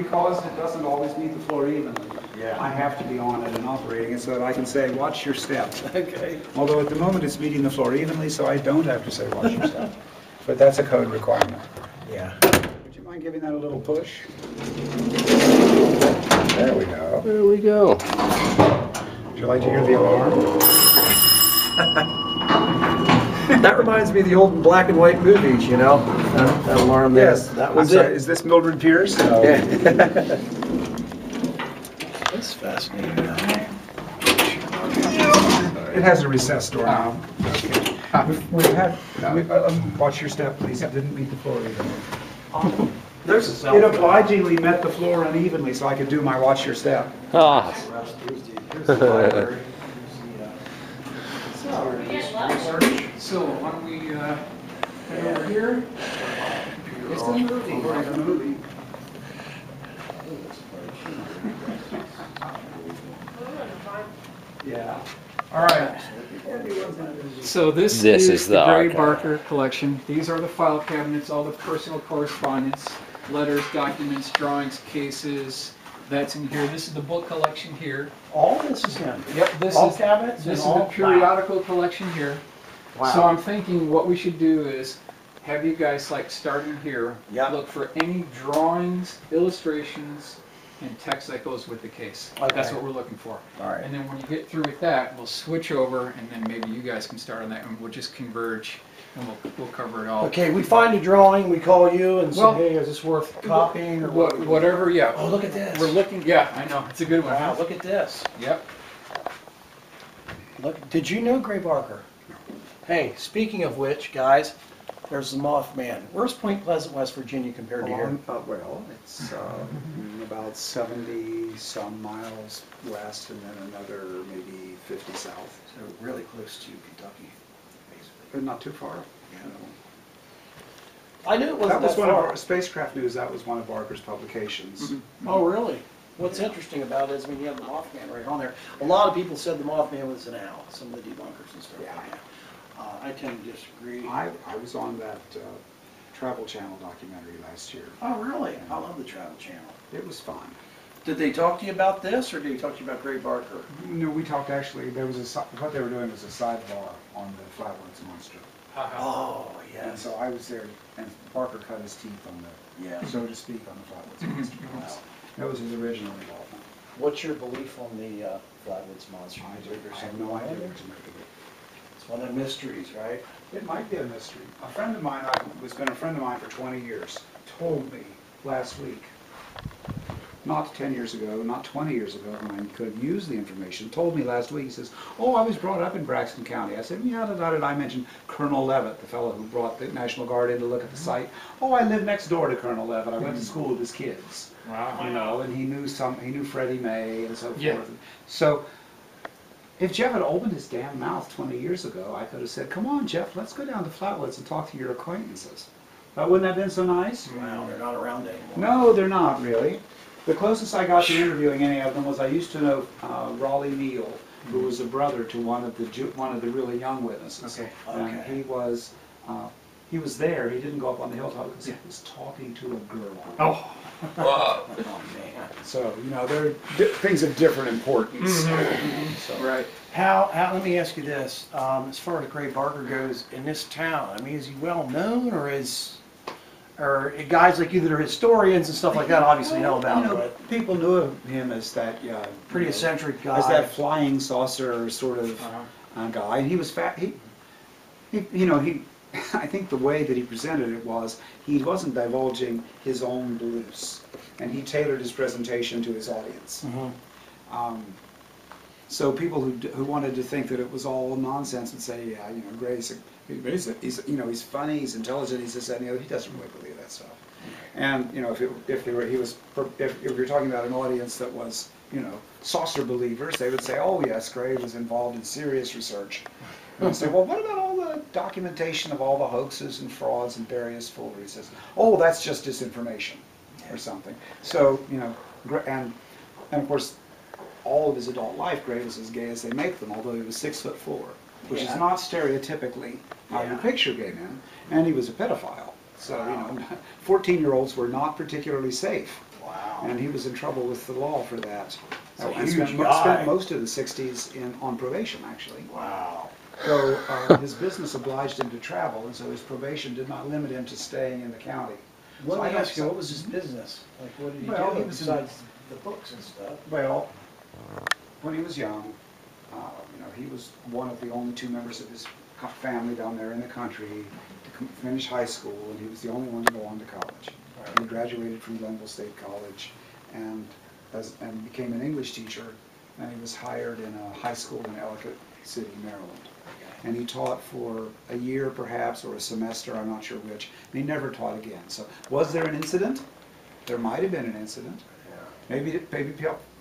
because it doesn't always meet the floor evenly, I have to be on it and operating it so that I can say, watch your step. Okay. Although at the moment it's meeting the floor evenly, so I don't have to say watch your step. But that's a code requirement. Yeah. Would you mind giving that a little push? There we go. There we go. Would you like to hear the alarm? That reminds me of the old black and white movies, you know? That alarm there. Yes, that was I'm sorry, it. is this Mildred Pierce? No. Yeah. That's fascinating. It has a recessed door now. Watch your step, please. It didn't meet the floor evenly. There's a cell It phone. obligingly met the floor unevenly, so I could do my watch your step. Ah. Here's the library. So why don't we head over here? It's a movie. It's a movie. Yeah. All right. So this is the Gray archive. Barker collection. These are the file cabinets, all the personal correspondence, letters, documents, drawings, cases. That's in here. This is the book collection here. All this is him. Yep, this All is cabinets this is and the all periodical collection here. Wow. So I'm thinking what we should do is have you guys like starting here, Yeah. look for any drawings, illustrations, and text that goes with the case. That's Okay. what we're looking for. All right. And then when you get through with that, we'll switch over, and then maybe you guys can start on that, and we'll just converge, and we'll cover it all. Okay, we find a drawing, we call you and say, Well, hey, is this worth copying or what? Whatever, yeah. Oh, look at this. We're looking. Yeah, I know. It's a good one. Wow, look at this. Yep. Look, did you know Gray Barker? Hey, speaking of which, guys, there's the Mothman. Where's Point Pleasant, West Virginia compared to here? Well, it's about 70 some miles west, and then another maybe 50 south. So really close to Kentucky, basically. But not too far. Yeah. I knew it wasn't That was that one of far. our spacecraft news. That was one of Barker's publications. Oh, really? What's interesting about it is when you have the Mothman right on there, a lot of people said the Mothman was an owl, some of the debunkers and stuff like that. I tend to disagree. I was on that Travel Channel documentary last year. Oh, really? I love the Travel Channel. It was fun. Did they talk to you about this, or did they talk to you about Gray Barker? No, we talked actually. There was what they were doing was a sidebar on the Flatwoods Monster. Oh, And yes. so I was there, and Barker cut his teeth on the, Yeah. so to speak, on the Flatwoods Monster. That was his original involvement. What's your belief on the Flatwoods Monster? I have no idea what to make of it. It's one of the mysteries, right? It might be a mystery. A friend of mine, who's been a friend of mine for 20 years, told me last week, not 10 years ago, not 20 years ago, when I could use the information, told me last week, he says, oh, I was brought up in Braxton County. I said, yeah, I mentioned Colonel Levitt, the fellow who brought the National Guard in to look at the site. Oh, I live next door to Colonel Levitt. I went to school with his kids. Wow. You know, and he knew Freddie May and so forth. Yeah. So, if Jeff had opened his damn mouth 20 years ago, I could have said, come on, Jeff, let's go down to Flatwoods and talk to your acquaintances. Wouldn't that have been so nice? Wow, they're not around anymore. No, they're not really. The closest I got to interviewing any of them was I used to know Raleigh Neal, who was a brother to one of the really young witnesses. Okay. And Okay. he was there. He didn't go up on the hilltop because he was talking to a girl. Oh. Oh, man. So they're things of different importance. So, Right. How, let me ask you this, as far as Gray Barker goes in this town, I mean, is he well known, or guys like you that are historians and stuff like that obviously know about him, but people knew of him as that pretty eccentric guy. as that flying saucer sort of guy, and he was fat. He I think the way that he presented it was he wasn't divulging his own beliefs, and he tailored his presentation to his audience. So people who wanted to think that it was all nonsense would say, yeah, Gray's he's funny, he's intelligent, he's this, that, and the other. He doesn't really believe that stuff. And if you're talking about an audience that was saucer believers, they would say, oh yes, Gray was involved in serious research. And they say, well, what about all the documentation of all the hoaxes and frauds and various foolery? He says, oh, that's just disinformation or something. So and of course, all of his adult life, Gray was as gay as they make them, although he was 6'4", which is not stereotypically how you picture gay men, and he was a pedophile. So 14-year-olds were not particularly safe. Wow. And he was in trouble with the law for that. It's a And huge spent guy. most of the 60s on probation, actually. Wow. So his business obliged him to travel, and so his probation did not limit him to staying in the county. Let So me I don't- ask you, what was his business? Like, what did he Well, do he was in- besides the books and stuff? Well, when he was young, he was one of the only 2 members of his family down there in the country to finish high school, and he was the only one to go on to college. He graduated from Glenville State College and became an English teacher, and he was hired in a high school in Ellicott City, Maryland. And he taught for a year perhaps, or a semester, I'm not sure which, and he never taught again. So was there an incident? There might have been an incident. Maybe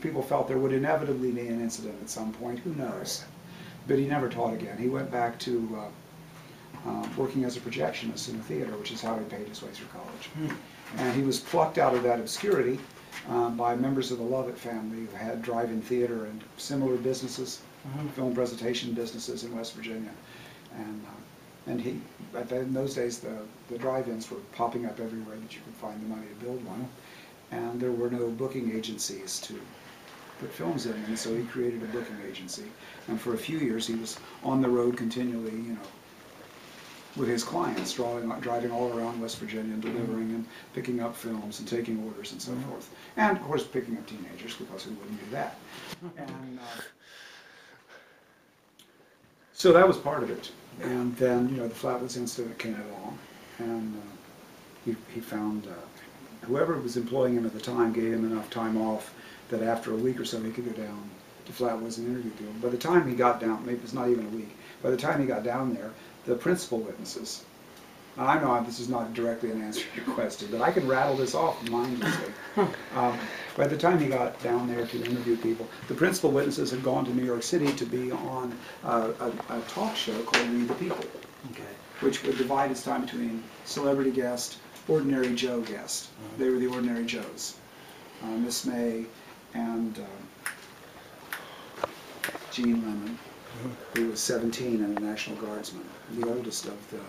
people felt there would inevitably be an incident at some point, who knows? But he never taught again. He went back to working as a projectionist in a theater, which is how he paid his way through college. And he was plucked out of that obscurity by members of the Lovett family who had drive-in theater and similar businesses, film presentation businesses in West Virginia. And he, in those days, the drive-ins were popping up everywhere that you could find the money to build one. And there were no booking agencies to put films in, and so he created a booking agency. And for a few years he was on the road continually, with his clients, driving all around West Virginia and delivering and picking up films and taking orders and so forth. And of course picking up teenagers, because who wouldn't do that? And so that was part of it. And then, the Flatwoods incident came along, and he found whoever was employing him at the time gave him enough time off that after a week or so he could go down to Flatwoods and interview people. By the time he got down, maybe it's not even a week, by the time he got down there, the principal witnesses, now I know this is not directly an answer to your question, but I can rattle this off mindlessly. By the time he got down there to interview people, the principal witnesses had gone to New York City to be on a talk show called Read the People, which would divide its time between celebrity guest, ordinary Joe guest. They were the ordinary Joes. Miss May and Gene Lemon, who was 17 and a National Guardsman, the oldest of the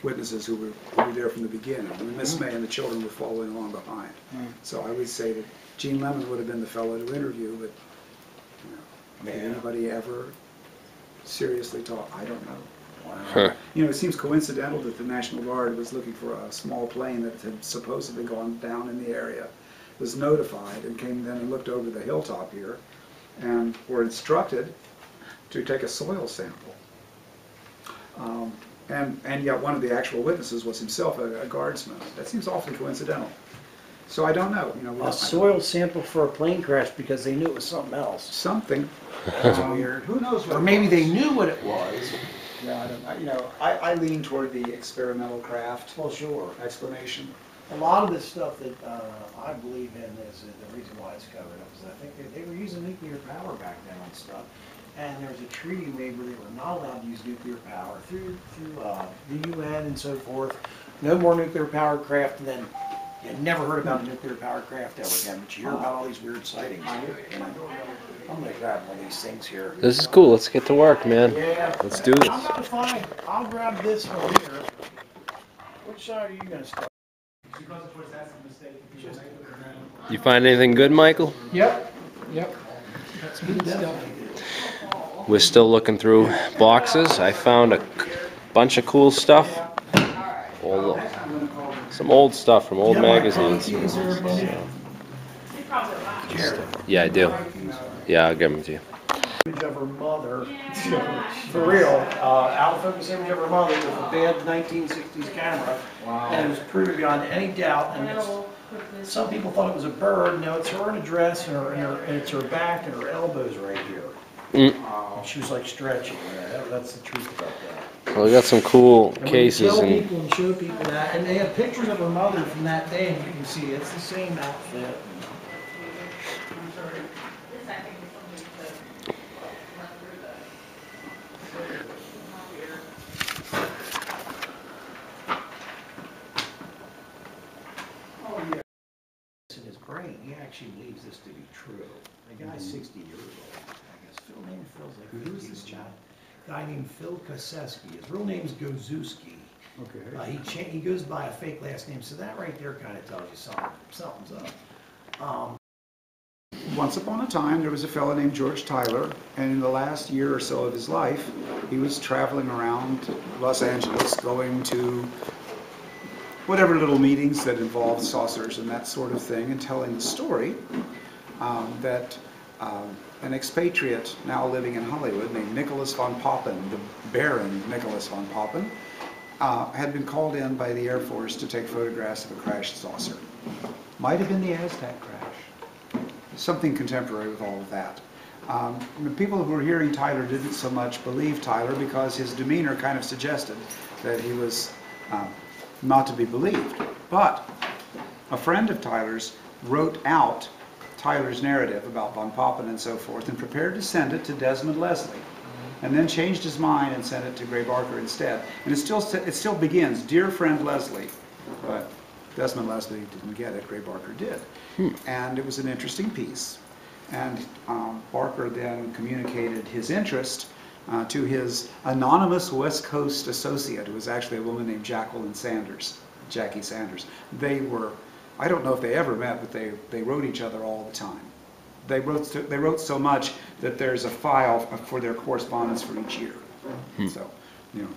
witnesses who were there from the beginning. And Miss May and the children were following along behind. So I would say that Gene Lemon would have been the fellow to interview, but did anybody ever seriously talk? I don't know. Huh. It seems coincidental that the National Guard was looking for a small plane that had supposedly gone down in the area, was notified, and came then and looked over the hilltop here, and were instructed to take a soil sample. And yet one of the actual witnesses was himself a guardsman. That seems awfully coincidental. So I don't know. A soil sample for a plane crash because they knew it was something else. Something. That's weird. Who knows what Or it maybe was. they knew what it was. Yeah, I don't know. I lean toward the experimental craft Well, sure. explanation. A lot of this stuff that I believe in is the reason why it's covered up is I think they were using nuclear power back then on stuff. And there was a treaty made where they were not allowed to use nuclear power through the UN and so forth. No more nuclear powered craft, and then you never heard about a nuclear powered craft ever again, but you hear about all these weird sightings. I'm gonna grab one of these things here. This is cool. Let's get to work, man. Yeah. Let's do this. I'm gonna find, I'll grab this one here. Which side are you gonna start? Because of course that's a mistake people make. You find anything good, Michael? Yep. That's good stuff. We're still looking through boxes. I found a bunch of cool stuff. Some old stuff from old magazines. Yeah, I do. Yeah, I'll give them to you. Image of her mother, for real, out of focus image of her mother with a bad 1960s camera. And it was proven beyond any doubt, and some people thought it was a bird. No, it's her in a dress, and it's her back and her elbows right here. And she was like stretching. That's the truth about that. Well, we got some cool And when cases you tell and people and show people that, and they have pictures of her mother from that day, and you can see it's the same outfit. In his brain, he actually believes this to be true. The guy's 60 years old, I guess. Phil name Phil's like, who's this chap? Guy named Phil Koseski. His real name's Gozuski. Okay. He goes by a fake last name, so that right there kind of tells you something's up. once upon a time, there was a fellow named George Tyler, and in the last year or so of his life, he was traveling around Los Angeles, going to whatever little meetings that involved saucers and that sort of thing, and telling the story that an expatriate now living in Hollywood named Nicholas von Papen, the Baron Nicholas von Papen, had been called in by the Air Force to take photographs of a crashed saucer. Might have been the Aztec crash. Something contemporary with all of that. The people who were hearing Tyler didn't so much believe Tyler because his demeanor kind of suggested that he was not to be believed. But a friend of Tyler's wrote out Tyler's narrative about von Papen and so forth and prepared to send it to Desmond Leslie, and then changed his mind and sent it to Gray Barker instead. And it still begins, "Dear friend Leslie," but Desmond Leslie didn't get it, Gray Barker did. And it was an interesting piece. And Barker then communicated his interest to his anonymous West Coast associate, who was actually a woman named Jackie Sanders. They were, I don't know if they ever met, but they wrote each other all the time. They wrote so much that there's a file for their correspondence for each year. So, you know,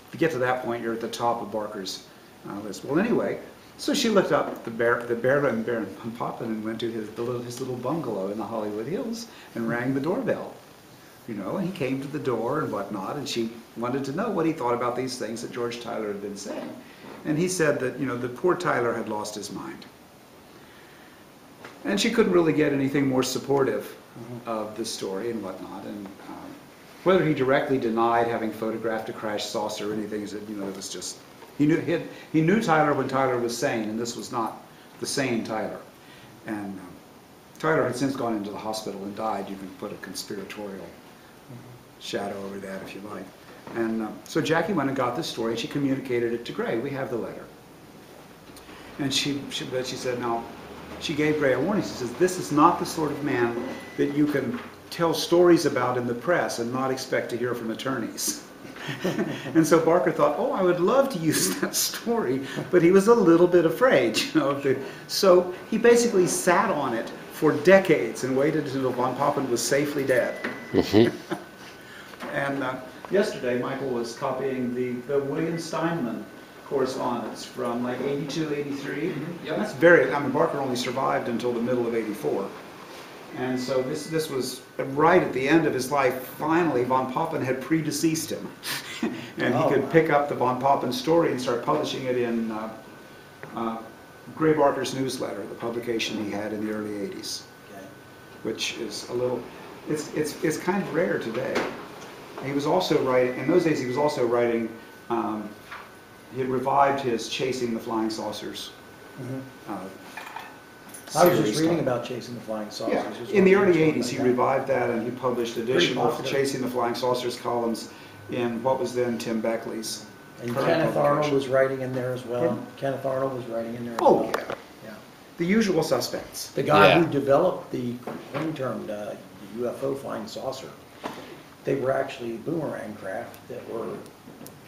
if you get to that point, you're at the top of Barker's list. Well, anyway, so she looked up the Baron von Papen and went to his little bungalow in the Hollywood Hills and rang the doorbell. You know, and he came to the door and whatnot, and she wanted to know what he thought about these things that George Tyler had been saying. And he said that, you know, the poor Tyler had lost his mind. And she couldn't really get anything more supportive of the story and whatnot. And whether he directly denied having photographed a crashed saucer or anything, is that, you know, it was just, he knew Tyler when Tyler was sane, and this was not the sane Tyler. And Tyler had since gone into the hospital and died. You can put a conspiratorial shadow over that if you like. And so Jackie went and got this story, and she communicated it to Gray. We have the letter. And she said, now, she gave Gray a warning. She says, this is not the sort of man that you can tell stories about in the press and not expect to hear from attorneys. And so Barker thought, oh, I would love to use that story, but he was a little bit afraid, you know. So he basically sat on it for decades and waited until von Papen was safely dead. And yesterday, Michael was copying the William Steinman correspondence from like 82, 83. Yep. That's very, I mean, Barker only survived until the middle of 84. And so this was right at the end of his life. Finally, von Papen had predeceased him. And he could pick up the von Papen story and start publishing it in Gray Barker's newsletter, the publication he had in the early 80s. Okay. Which is a little, it's kind of rare today. He was also writing, in those days he was also writing, he had revived his Chasing the Flying Saucers. I was just reading about Chasing the Flying Saucers. Yeah. In the early 80s he revived that, and he published additional Chasing the Flying Saucers columns in what was then Tim Beckley's And current Kenneth Arnold publication. was writing in there as well. Yeah. Kenneth Arnold was writing in there as Oh, well. yeah. Yeah. The usual suspects. The guy Yeah. who developed the termed UFO flying saucer, they were actually boomerang craft that were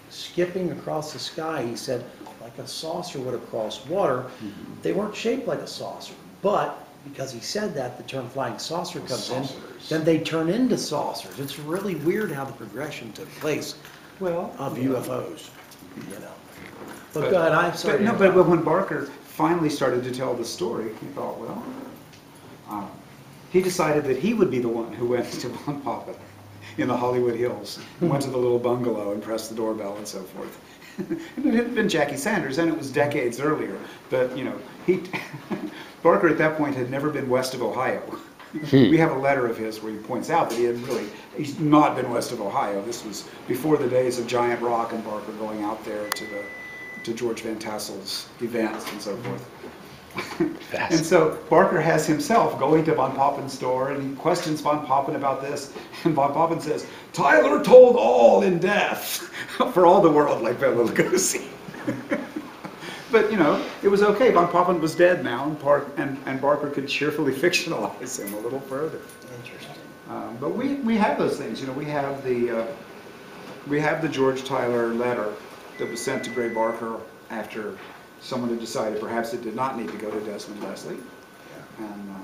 skipping across the sky. He said, like a saucer would have crossed water. They weren't shaped like a saucer, but because he said that, the term flying saucer comes in, then they turn into saucers. It's really weird how the progression took place Well, of UFOs, you know. But go ahead, I'm sorry. But when Barker finally started to tell the story, he thought, well, he decided that he would be the one who went to von Papen in the Hollywood Hills, and went to the little bungalow and pressed the doorbell and so forth. And it had been Jackie Sanders, and it was decades earlier. But, you know, Barker at that point had never been west of Ohio. We have a letter of his where he points out that he's not been west of Ohio. This was before the days of Giant Rock and Barker going out there to George Van Tassel's events and so forth. And so Barker has himself going to von Papen's store, and he questions von Papen about this, and von Papen says, Tyler told all in death, for all the world, like Bela Lugosi. But, you know, it was okay. Von Papen was dead now, and Barker could cheerfully fictionalize him a little further. Interesting. But we have those things. You know, we have the George Tyler letter that was sent to Gray Barker after someone had decided perhaps it did not need to go to Desmond Leslie. And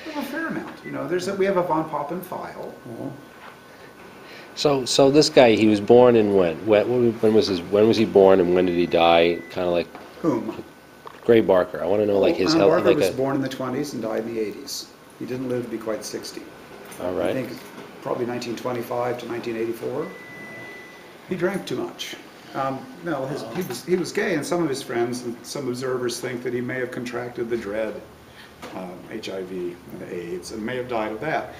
Well, a fair amount. You know, we have a Von Papen file. So this guy, he was born in when was he born and when did he die? Kind of like Whom? Gray Barker. I want to know like his health. Barker Like was born in the 20s and died in the 80s. He didn't live to be quite 60. all I right. think probably 1925 to 1984. He drank too much. No, he was gay, and some of his friends and some observers think that he may have contracted the dread, HIV and AIDS, and may have died of that.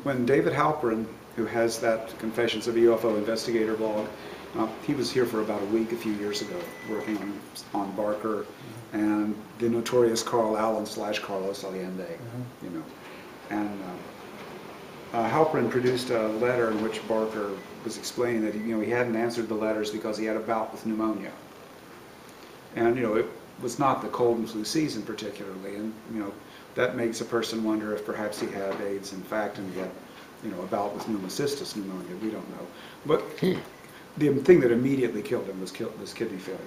When David Halperin, who has that Confessions of a UFO Investigator blog, he was here for about a week a few years ago, working on Barker and the notorious Carl Allen / Carlos Allende, you know, and Halperin produced a letter in which Barker was explaining that he hadn't answered the letters because he had a bout with pneumonia, and it was not the cold and flu season particularly, and that makes a person wonder if perhaps he had AIDS in fact and had a bout with pneumocystis pneumonia. We don't know, but the thing that immediately killed him was kidney failure.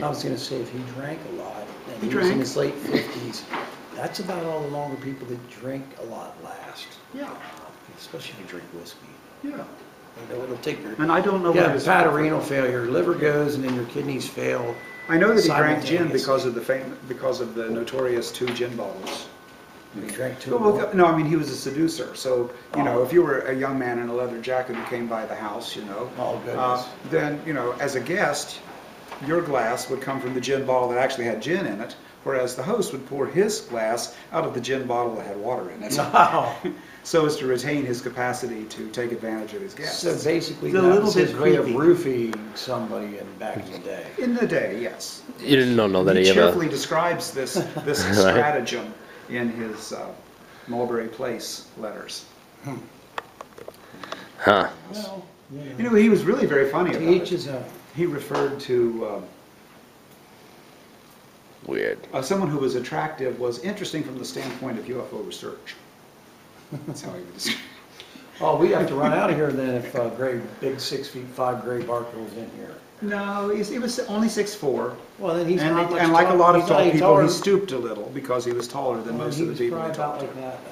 I was going to say, if he drank a lot, and He he was in drank. his late 50s, that's about all the longer people that drink a lot last. Yeah, Especially if you drink whiskey. yeah. It'll take your... And I don't know Yeah, what his bad renal failure, liver goes, and then your kidneys fail. I know that he drank gin simultaneously. because of the notorious 2 gin bottles. He drank too Well, much. no, I mean he was a seducer. So if you were a young man in a leather jacket who came by the house, Oh, goodness. then as a guest, your glass would come from the gin bottle that actually had gin in it, whereas the host would pour his glass out of the gin bottle that had water in it. Wow. So as to retain his capacity to take advantage of his guests. So basically, It's a that little was his bit way of creepy. roofing somebody back in the day. In the day, yes. You didn't know that He he ever. cheerfully describes this stratagem in his Mulberry Place letters. Huh. Well, He was really very funny to about each it. his own. He referred to Weird. someone who was attractive was interesting from the standpoint of UFO research. That's how he would describe it. Oh, we have to run out of here then if big 6'5" Gray Barker was in here. No, he was only 6'4". Well, then he's not much And like a taller- lot of he's not tall any people, taller- he stooped a little because he was taller than Well, most he of the was people he probably talked about to. like that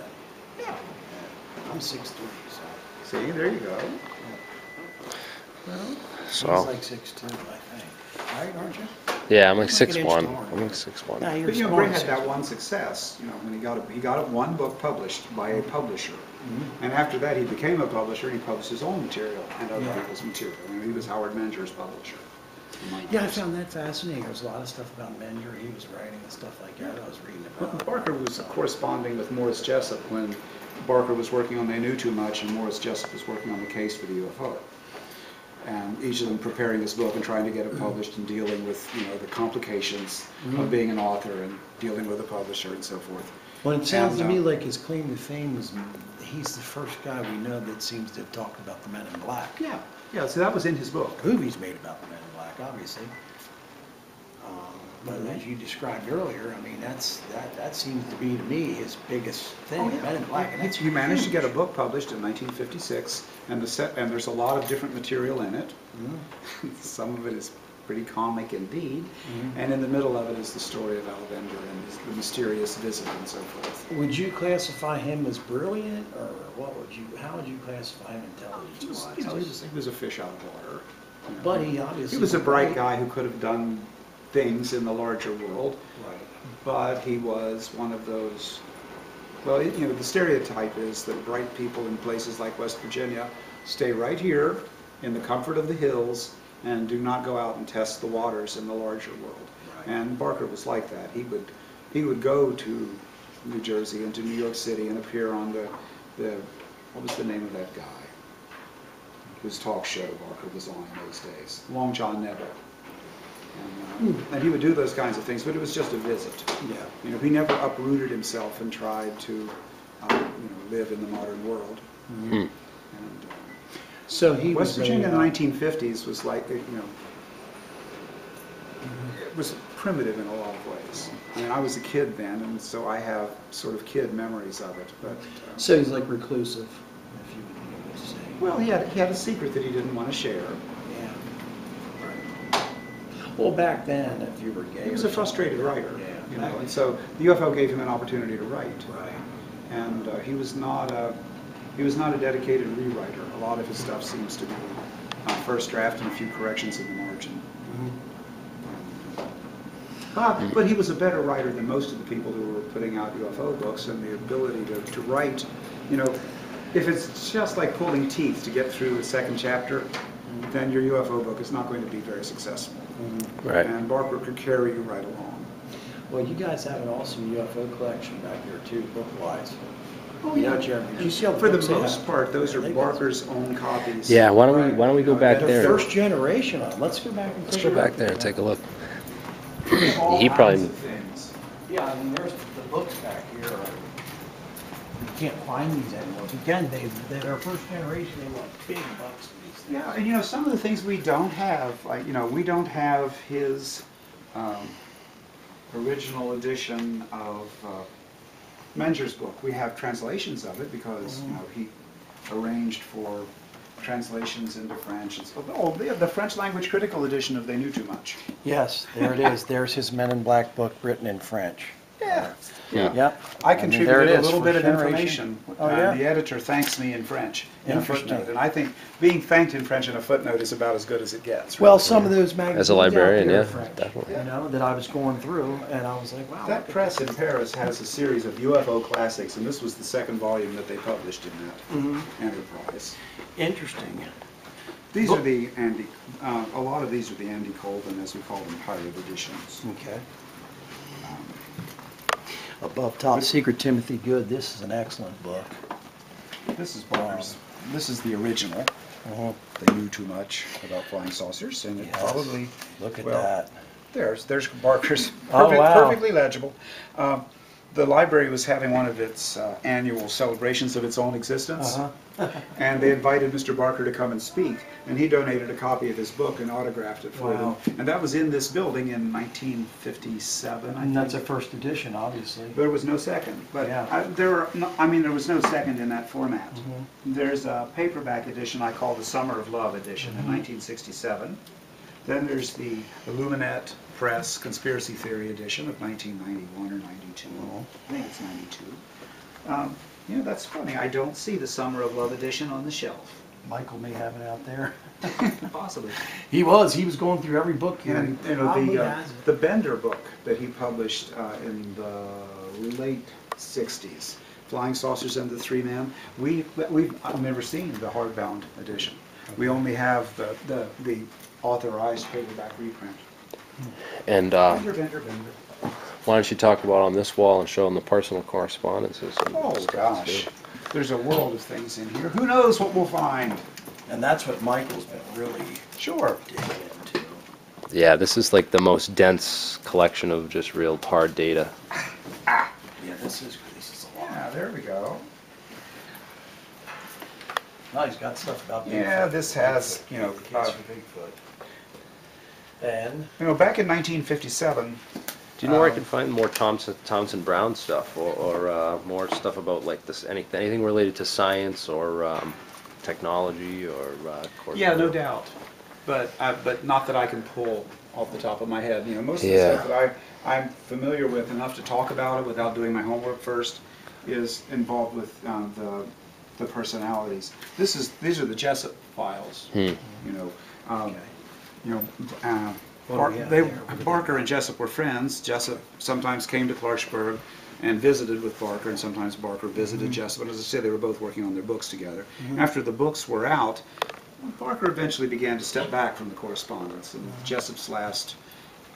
then. Yeah. I'm 6'3", so See, there you go. Well, he's So like 6'2", I think. Right, aren't you? yeah, I'm like Like an inch 6'1". taller. I'm like 6'1". Yeah, you're but smaller Gray than had that 6'1". one success, when he got one book published by a publisher. Mm-hmm. And after that, he became a publisher, and he published his own material and other Yeah. people's material. He was Howard Menger's publisher. Yeah, I found that fascinating. There's a lot of stuff about Menger. He was writing and stuff like that. I was reading about. Barker was corresponding with Morris Jessup when Barker was working on They Knew Too Much, and Morris Jessup was working on the case for the UFO. And each of them preparing this book and trying to get it published and dealing with the complications of being an author and dealing with a publisher and so forth. Well, it sounds to And, me like his claim to fame is he's the first guy we know that seems to have talked about the Men in Black. Yeah, so that was in his book. Movies made about the Men in Black, obviously. But as you described earlier, I mean, that seems to be to me his biggest thing, the Men in Black. And that's He managed to huge. get a book published in 1956, and there's a lot of different material in it. Some of it is pretty comic indeed, and in the middle of it is the story of Alvender and the mysterious visit and so forth. Would you classify him as brilliant, or how would you classify him He was, intelligence-wise? he was a fish out of water. But he obviously He was a was bright bright. guy who could have done things in the larger world, Right. but he was one of those. Well, the stereotype is that bright people in places like West Virginia stay right here in the comfort of the hills and do not go out and test the waters in the larger world. Right. And Barker was like that. He would go to New Jersey and to New York City and appear on the what was the name of that guy whose talk show Barker was on in those days? Long John Neville. And he would do those kinds of things, but it was just a visit. Yeah. He never uprooted himself and tried to, live in the modern world. And, So he West was Virginia in the 1950s was like, it was primitive in a lot of ways. I mean, I was a kid then, and so I have sort of kid memories of it. But So he's like reclusive, if you would be able to say. well, he had a secret that he didn't want to share. Yeah. Right. Well, back then, if you were gay, He was or a frustrated something, writer, Yeah. and so the UFO gave him an opportunity to write. Right. and he was not a dedicated rewriter. A lot of his stuff seems to be first draft and a few corrections in the margin. But he was a better writer than most of the people who were putting out UFO books, and the ability to write, you know, if it's just like pulling teeth to get through a second chapter, then your UFO book is not going to be very successful. Right. And Barker could carry you right along. Well, you guys have an awesome UFO collection back here too, book-wise. Oh, yeah, Jeremy. Did you see all the For the books they most have? part, those are They got- Barker's own copies. Yeah, why don't we go back The there? first generation of them. Let's go back and Let's take go a look. back there and take a look. All He probably- kinds of things. Yeah, I mean, there's the books back here. You can't find these anymore. Again, they're first generation. They want big bucks for these things. Yeah, and you know, some of the things we don't have, like, you know, we don't have his original edition of Menger's book. We have translations of it because, you know, he arranged for translations into French. And so, oh, the French language critical edition of They Knew Too Much. Yes, there it is. There's his Men in Black book written in French. Yeah. Yeah. Yep. I mean, contributed there it a is, little bit of first generation. information. Oh, yeah? The editor thanks me in French in a Interesting. footnote. And I think being thanked in French in a footnote is about as good as it gets. Well, some of those magazines As a librarian, out there yeah, are French, definitely. you know, that I was going through, and I was like, wow. That look at press this. in Paris has a series of UFO classics, and this was the second volume that they published in that Mhm. enterprise. Interesting. These are the Andy, a lot of these are the Andy Colvin, as we call them, pirate editions. Okay. Above Top Secret, Timothy Good. This is an excellent book. This is Barker's, this is the original. Uh-huh. They knew too much about flying saucers, and it Yes. probably, Look at well, that. there's Barker's, Oh, wow. perfectly legible. The library was having one of its annual celebrations of its own existence. Uh-huh. And they invited Mr. Barker to come and speak, and he donated a copy of his book and autographed it for Wow. them. And that was in this building in 1957, I And that's a think. first edition, obviously. There was no second, but Yeah. there was no second in that format. Mhm. There's a paperback edition I call the Summer of Love edition in 1967. Then there's the Illuminat Press Conspiracy Theory edition of 1991 or 92. I think it's 92. You know, that's funny. I don't see the Summer of Love edition on the shelf. Michael may have it out there. Possibly. He was going through every book here. And you know, the Bender book that he published in the late 60s, Flying Saucers and the Three Men, I've never seen the hardbound edition. We only have the authorized paperback reprint. And Bender. why don't you talk about on this wall and show them the personal correspondences? and Oh stuff, gosh, too. there's a world of things in here. Who knows what we'll find? And that's what Michael's been really Sure. digging into. Yeah, this is like the most dense collection of just real hard data. Yeah, this is a lot. Yeah, there we go. No, he's got stuff about Bigfoot. Yeah, this has, you know, The case for Bigfoot. And back in 1957. Do you know where I can find more Townsend Brown stuff, or more stuff about like this anything related to science or technology or? Yeah, no doubt. But not that I can pull off the top of my head. You know, most of the Yeah. stuff that I'm familiar with enough to talk about it without doing my homework first is involved with the personalities. These are the Jessup files. You know, okay. you know, What do we have there? Barker and Jessup were friends. Jessup sometimes came to Clarksburg and visited with Barker, and sometimes Barker visited Jessup. And as I say, they were both working on their books together. After the books were out, Barker eventually began to step back from the correspondence, and Jessup's last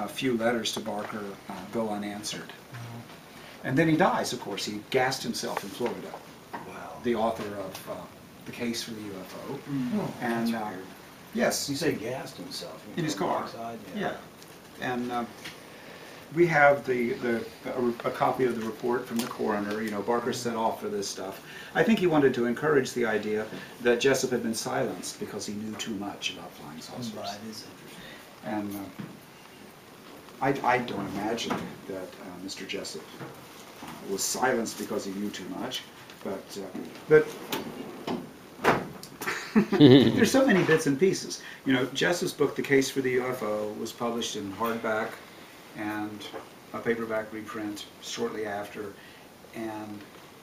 few letters to Barker go unanswered. And then he dies, of course. He gassed himself in Florida, Wow. the author of The Case for the UFO. And That's weird. yes, You say gassed himself. in his car. Outside, Yeah. And we have a copy of the report from the coroner. You know, Barker set off for this stuff. I think he wanted to encourage the idea that Jessup had been silenced because he knew too much about flying saucers. That is interesting. And I don't imagine that Mr. Jessup was silenced because he knew too much, but there's so many bits and pieces. You know, Jessup's book, The Case for the UFO, was published in hardback and a paperback reprint shortly after, and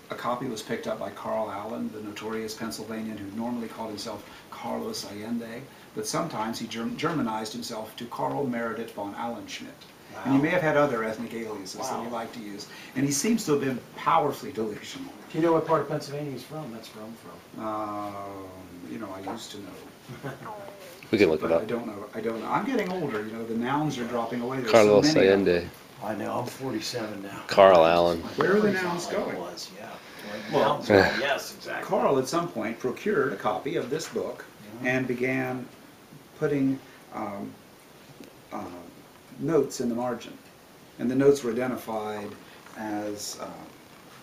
a copy was picked up by Carl Allen, the notorious Pennsylvanian who normally called himself Carlos Allende, but sometimes he Germanized himself to Karl Meredith von Allenschmidt. Wow. And he may have had other ethnic aliases that he Wow. liked to use. And he seems to have been powerfully delusional. Do you know what part of Pennsylvania he's from? That's where I'm from. You know, I used to know. We can look it But I up. don't know. I don't know. I'm getting older. You know, the nouns are dropping away. There's Carlos so many of them. Allende, I know, I'm 47 now. Carl Allen. Where are the nouns going? Was, yeah. Well, Yes, exactly. Carl at some point procured a copy of this book and began putting notes in the margin. And the notes were identified as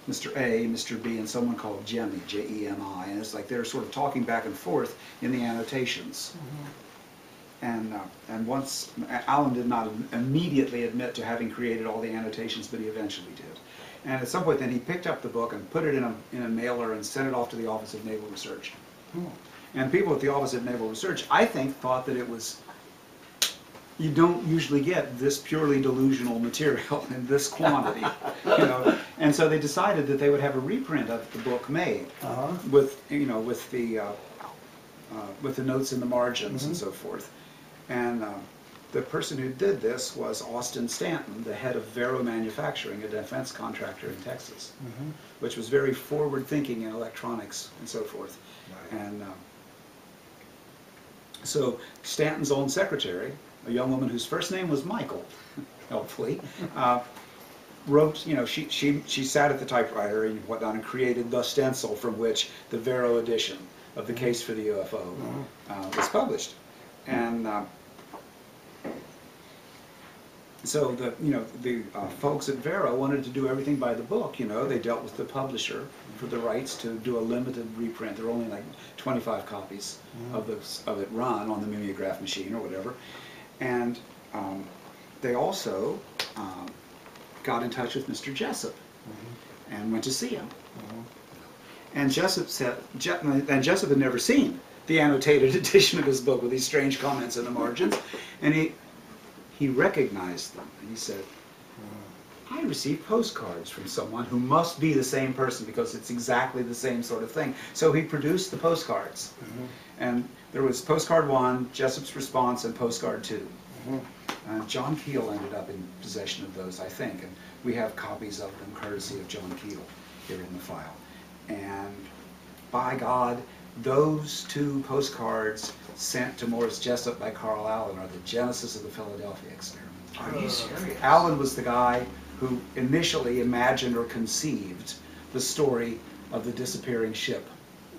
Mr. A, Mr. B, and someone called Jemmy, J-E-M-I. And it's like they're sort of talking back and forth in the annotations. And once, Allen did not immediately admit to having created all the annotations, but he eventually did. And at some point then he picked up the book and put it in a mailer and sent it off to the Office of Naval Research. And people at the Office of Naval Research, I think, thought that it was, you don't usually get this purely delusional material in this quantity, you know. And so they decided that they would have a reprint of the book made with, you know, with the notes in the margins and so forth. And the person who did this was Austin Stanton, the head of Vero Manufacturing, a defense contractor in Texas, which was very forward-thinking in electronics and so forth. And so Stanton's own secretary, a young woman whose first name was Michael, helpfully, wrote, you know, she sat at the typewriter and whatnot and created the stencil from which the Vero edition of The Case for the UFO was published. And so the folks at Vero wanted to do everything by the book. You know, they dealt with the publisher for the rights to do a limited reprint. There were only like 25 copies of it run on the mimeograph machine or whatever. And they also got in touch with Mr. Jessup and went to see him. And Jessup said, and Jessup had never seen the annotated edition of his book with these strange comments in the margins, and he recognized them, and he said, I received postcards from someone who must be the same person because it's exactly the same sort of thing. So he produced the postcards. And there was postcard 1, Jessup's response, and postcard 2. John Keel ended up in possession of those, I think, and we have copies of them courtesy of John Keel here in the file. And by God, those 2 postcards sent to Morris Jessup by Carl Allen are the genesis of the Philadelphia experiment. Are you serious? Allen was the guy who initially imagined or conceived the story of the disappearing ship.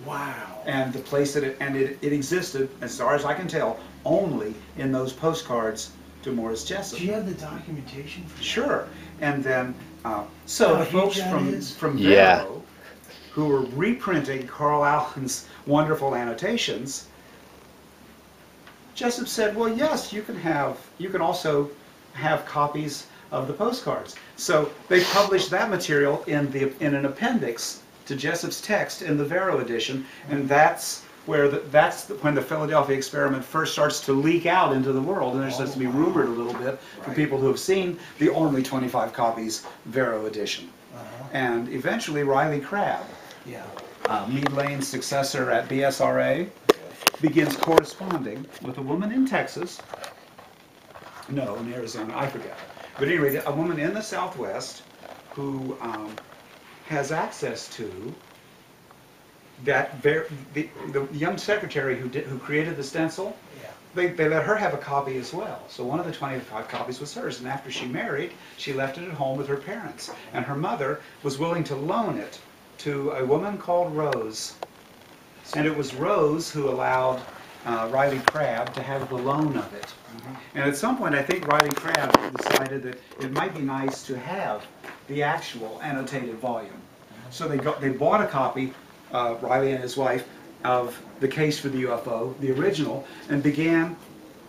Wow. And the place that it existed, as far as I can tell, only in those postcards to Morris Jessup. Do you have the documentation for that? Sure. And then, so the folks from Yeah. Vero, who were reprinting Carl Allen's wonderful annotations, Jessup said, well, yes, you can also have copies of the postcards. So they published that material in an appendix to Jessup's text in the Vero edition, and that's when the Philadelphia experiment first starts to leak out into the world, and there starts to be rumored a little bit for people who have seen the only 25 copies Vero edition. And eventually Riley Crabb, Meade Lane's successor at BSRA, begins corresponding with a woman in Texas, no, in Arizona, I forget. But anyway, a woman in the Southwest who has access to that, the young secretary who created the stencil, they let her have a copy as well. So one of the 25 copies was hers, and after she married, she left it at home with her parents. And her mother was willing to loan it to a woman called Rose. And it was Rose who allowed Riley Crabb to have the loan of it. And at some point, I think Riley Crabb decided that it might be nice to have the actual annotated volume. So they bought a copy, Riley and his wife, of The Case for the UFO, the original, and began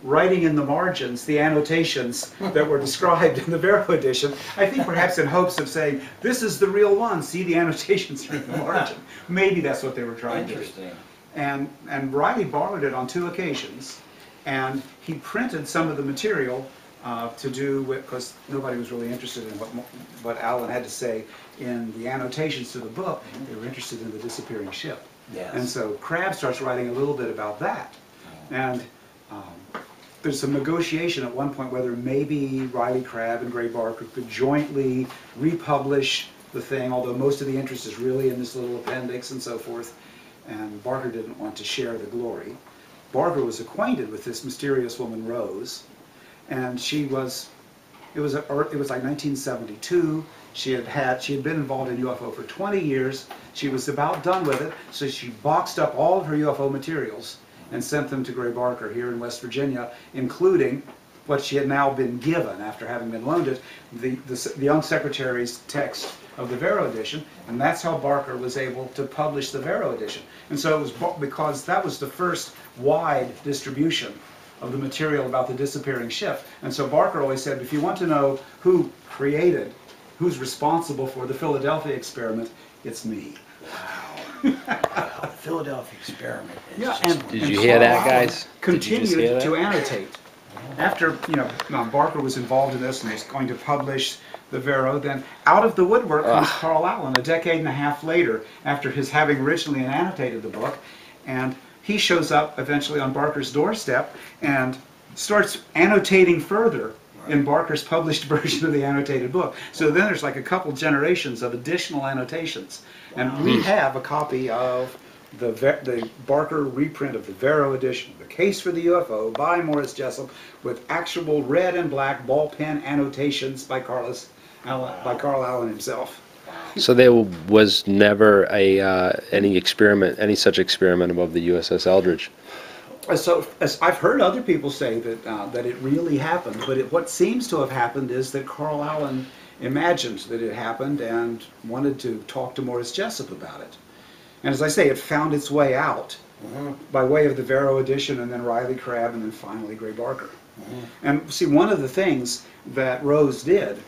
writing in the margins the annotations that were described in the Vero edition, I think perhaps in hopes of saying, this is the real one, see the annotations are in the margin. Maybe that's what they were trying to do. And Riley borrowed it on 2 occasions, and he printed some of the material to do with, because nobody was really interested in what Alan had to say in the annotations to the book. They were interested in the disappearing ship. Yes. And so Crabb starts writing a little bit about that. And there's some negotiation at one point whether maybe Riley Crabb and Gray Barker could jointly republish the thing, although most of the interest is really in this little appendix and so forth. And Barker didn't want to share the glory. Barker was acquainted with this mysterious woman, Rose, and it was like 1972. She had been involved in UFO for 20 years. She was about done with it, so she boxed up all of her UFO materials and sent them to Gray Barker here in West Virginia, including what she had now been given after having been loaned it, the young secretary's text of the Vero edition, and that's how Barker was able to publish the Vero edition. And so it was because that was the first wide distribution of the material about the disappearing ship. And so Barker always said, if you want to know who created, who's responsible for the Philadelphia experiment, it's me. Wow, the Philadelphia experiment. Is Yeah, just Did you hear that, guys? Did you just continued hear to that? annotate. After Barker was involved in this and was going to publish the Vero, then out of the woodwork comes Carl Allen a decade and a half later, after his having originally annotated the book, and he shows up eventually on Barker's doorstep and starts annotating further in Barker's published version of the annotated book. So then there's like a couple generations of additional annotations. And we have a copy of the Barker reprint of the Vero edition, The Case for the UFO by Morris Jessup, with actual red and black ball pen annotations by Carl Allen himself. So there was never any such experiment above the USS Eldridge. So as I've heard other people say that it really happened, but what seems to have happened is that Carl Allen imagined that it happened and wanted to talk to Morris Jessup about it. And as I say, it found its way out by way of the Vero edition, and then Riley Crabb, and then finally Gray Barker. And see, one of the things that Rose did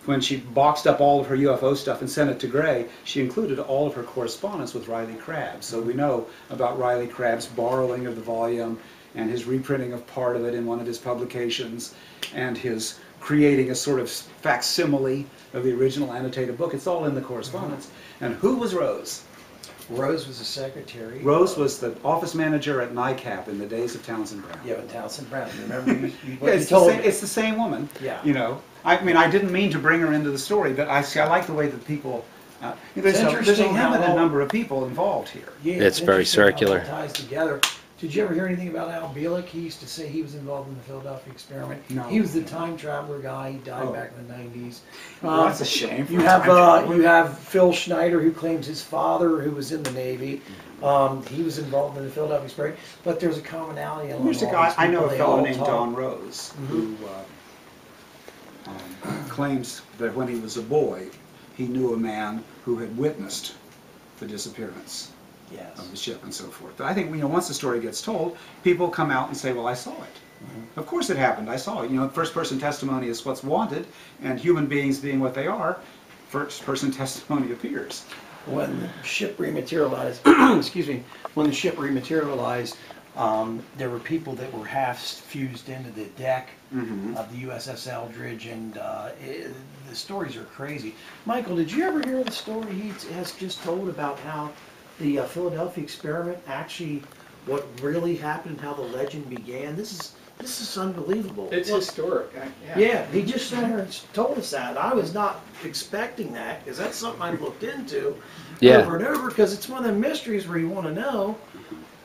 when she boxed up all of her UFO stuff and sent it to Gray, she included all of her correspondence with Riley Crabb. So we know about Riley Crabb's borrowing of the volume and his reprinting of part of it in one of his publications and his creating a sort of facsimile of the original annotated book. It's all in the correspondence. And who was Rose? Rose was the secretary. Rose was the office manager at NICAP in the days of Townsend Brown. Yeah, but Townsend Brown. Remember what Yeah, you it's, told the same, me? it's the same woman. Yeah. You know, I mean, I didn't mean to bring her into the story, but I like the way that people. There's a interesting how limited all- number of people involved here. Yeah, It's very interesting how it circular. ties together. Did you ever hear anything about Al Bielek? He used to say he was involved in the Philadelphia experiment. No. He was the time traveler guy. He died Oh. back in the 90s. Well, that's a shame. You have Phil Schneider, who claims his father, who was in the Navy. He was involved in the Philadelphia experiment. But there's a commonality among There's a all guy, these I know people. a They fellow all named talk. Don Rose who claims that when he was a boy, he knew a man who had witnessed the disappearance Yes. of the ship and so forth. But I think once the story gets told, people come out and say, "Well, I saw it. Of course it happened. I saw it." You know, first-person testimony is what's wanted, and human beings being what they are, first-person testimony appears. When the ship rematerialized, excuse me, when the ship rematerialized, there were people that were half fused into the deck of the USS Eldridge, and the stories are crazy. Michael, did you ever hear the story he has just told about how the Philadelphia experiment actually, what really happened, how the legend began? This is unbelievable. It's Look, historic. yeah, he just sat here and told us that. I was not expecting that, because that's something I've looked into over and over, because it's one of the mysteries where you want to know.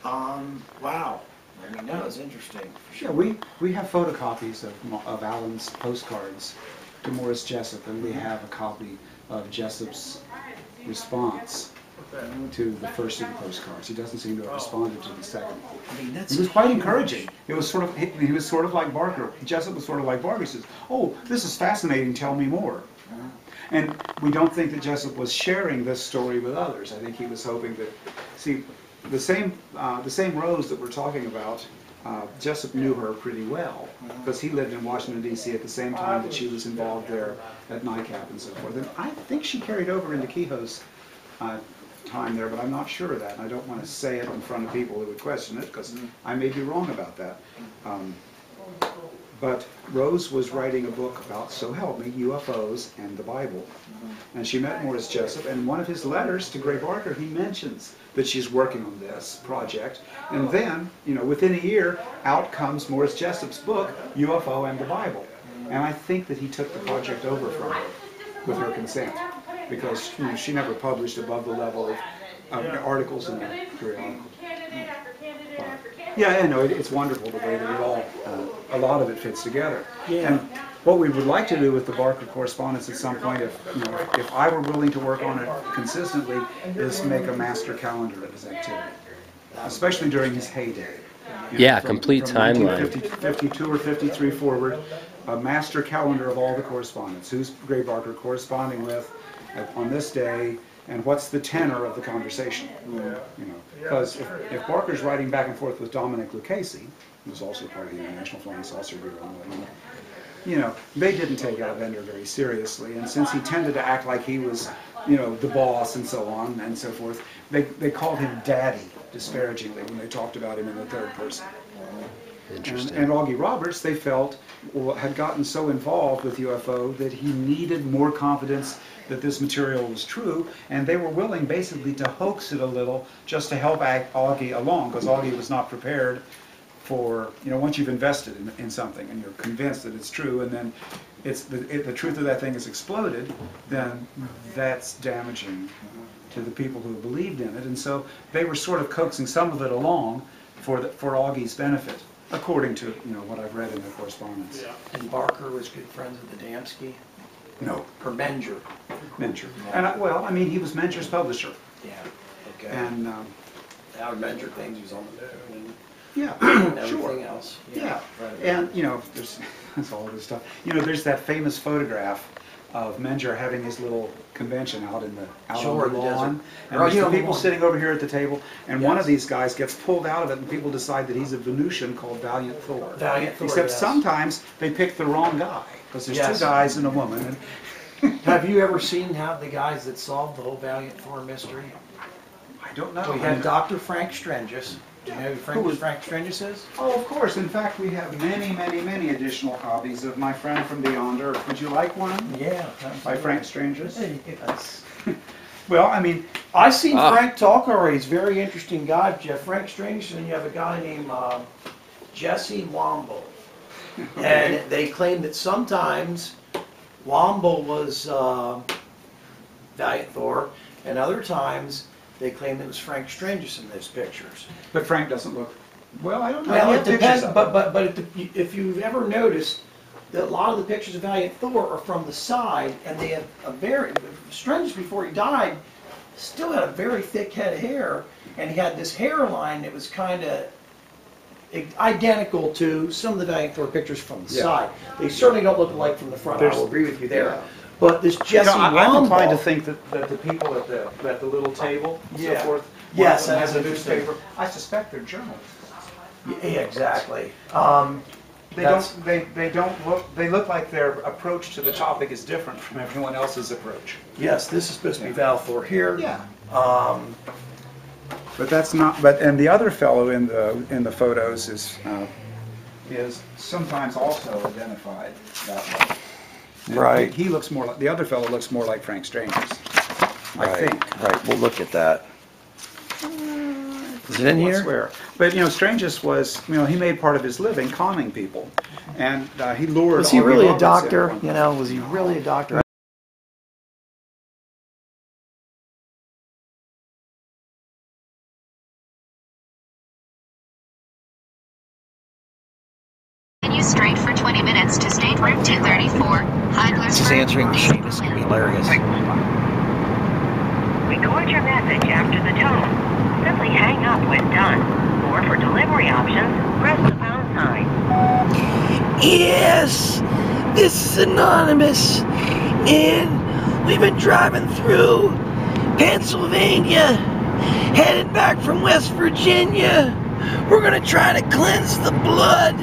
Wow. I mean, that was interesting. Sure, we have photocopies of Alan's postcards to Morris Jessup, and we have a copy of Jessup's response to the first of the postcards. He doesn't seem to have responded to the second. I mean, that's It was quite encouraging. It was sort of, he was sort of like Barker. Jessup was sort of like Barker. He says, "Oh, this is fascinating, tell me more." And we don't think that Jessup was sharing this story with others. I think he was hoping that, see, the same Rose that we're talking about, Jessup knew her pretty well, because he lived in Washington, D.C. at the same time that she was involved there at NICAP and so forth. And I think she carried over into Kehoe's time there, but I'm not sure of that. And I don't want to say it in front of people who would question it, because I may be wrong about that. But Rose was writing a book about, so help me, UFOs and the Bible. And she met Morris Jessup, and in one of his letters to Gray Barker, he mentions that she's working on this project. And then, you know, within a year, out comes Morris Jessup's book, UFO and the Bible. And I think that he took the project over from her with her consent, because you know, she never published above the level of articles in the periodical. Yeah, I know, it's wonderful the way that it all, a lot of it fits together. Yeah. And what we would like to do with the Barker correspondence at some point, if you know, if I were willing to work on it consistently, is make a master calendar of his activity, especially during his heyday. You know, Yeah, complete timeline. 52 or 53 forward, a master calendar of all the correspondence. Who's Gray Barker corresponding with on this day, and what's the tenor of the conversation? You know, because if Barker's writing back and forth with Dominic Lucchese, who's also part of the International Flying Saucer Bureau, you know, they didn't take Alvender very seriously, and since he tended to act like he was, you know, the boss and so on and so forth, they called him Daddy disparagingly when they talked about him in the third person. Interesting. And Augie Roberts, they felt, had gotten so involved with UFO that he needed more confidence that this material was true, and they were willing basically to hoax it a little just to help Augie along, because Augie was not prepared for, you know, once you've invested in something and you're convinced that it's true, and then it's the truth of that thing is exploded, then that's damaging to the people who believed in it. And so they were sort of coaxing some of it along for Augie's benefit, according to, you know, what I've read in the correspondence. And Barker was good friends with Adamski? No. Or Menger? Menger. And well, I mean, he was Menger's publisher. Yeah, okay. And Howard Menger things, he was on the moon yeah, and sure. everything else. Yeah, Right. and you know, there's all this stuff. You know, there's that famous photograph of Menger having his little convention out on Sure, the the lawn, desert. and Oh, there's yeah, the on the people lawn. sitting over here at the table, and one Yes. of these guys gets pulled out of it, and people decide that he's a Venusian called Valiant Thor. Valiant Thor, Except yes. sometimes they pick the wrong guy, because there's Yes. two guys and a woman. And Have you ever seen how the guys that solved the whole Valiant Thor mystery? I don't know. We had Dr. Frank Strangis. Do you know Who was- who Frank Strangis is? Oh, of course. In fact, we have many, many, many additional copies of My Friend from Beyonder. Would you like one? Yeah. By Frank Strangis? Yes. Well, I mean, I've seen Frank talk already. He's a very interesting guy. You have Frank Strangis, and you have a guy named Jesse Womble. And they claim that sometimes Womble was Valiant Thor, and other times they claim it was Frank Strangis in those pictures. but Frank doesn't look, well, I don't know. Well, I it have pictures depends, of but if you've ever noticed that a lot of the pictures of Valiant Thor are from the side, and they have a very, Strangis before he died still had a very thick head of hair, and he had this hairline that was kind of identical to some of the Valiant Thor pictures from the Yeah. side. They certainly don't look alike from the front. I will agree with you there. Yeah. But this Jesse I'm inclined to Womble, think that the people at the little table, and so Yeah. forth, Yes, one of them that's has a interesting. newspaper. I suspect they're journalists. yeah, exactly. They That's- don't look. They look like their approach to the topic is different from everyone else's approach. Yes, this is supposed to be Val Thor here. Yeah. Um, But that's not. But and the other fellow in the photos is sometimes also identified that way. And Right. He looks more like the other fellow looks more like Frank Strangis. I think. Right, we'll look at that. Is it in I here? swear. But you know, Strangis was, you know, he made part of his living conning people, and he lured. Was he Augie really a Roberts in at doctor? one You know, was he really a doctor? Continue straight for 20 minutes to state route 234. He's answering the machine. This is going to be hilarious. Record your message after the tone. Simply hang up when done. Or for delivery options, press the pound sign. Yes, this is Anonymous, and we've been driving through Pennsylvania, headed back from West Virginia. We're gonna try to cleanse the blood,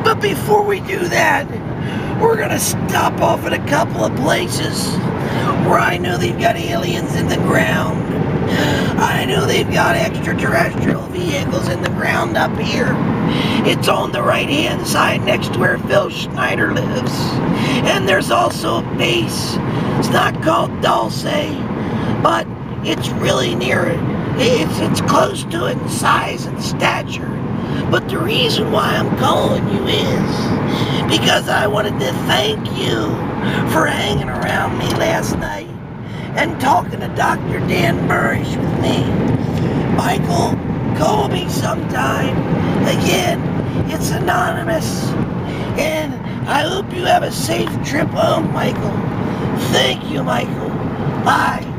but before we do that, we're gonna stop off at a couple of places where I know they've got aliens in the ground. I know they've got extraterrestrial vehicles in the ground up here. It's on the right-hand side next to where Phil Schneider lives. And there's also a base. It's not called Dulce, but it's really near it. It's close to it in size and stature. But the reason why I'm calling you is because I wanted to thank you for hanging around me last night and talking to Dr. Dan Burrish with me. Michael, call me sometime. Again, it's anonymous. And I hope you have a safe trip home, Michael. Thank you, Michael. Bye.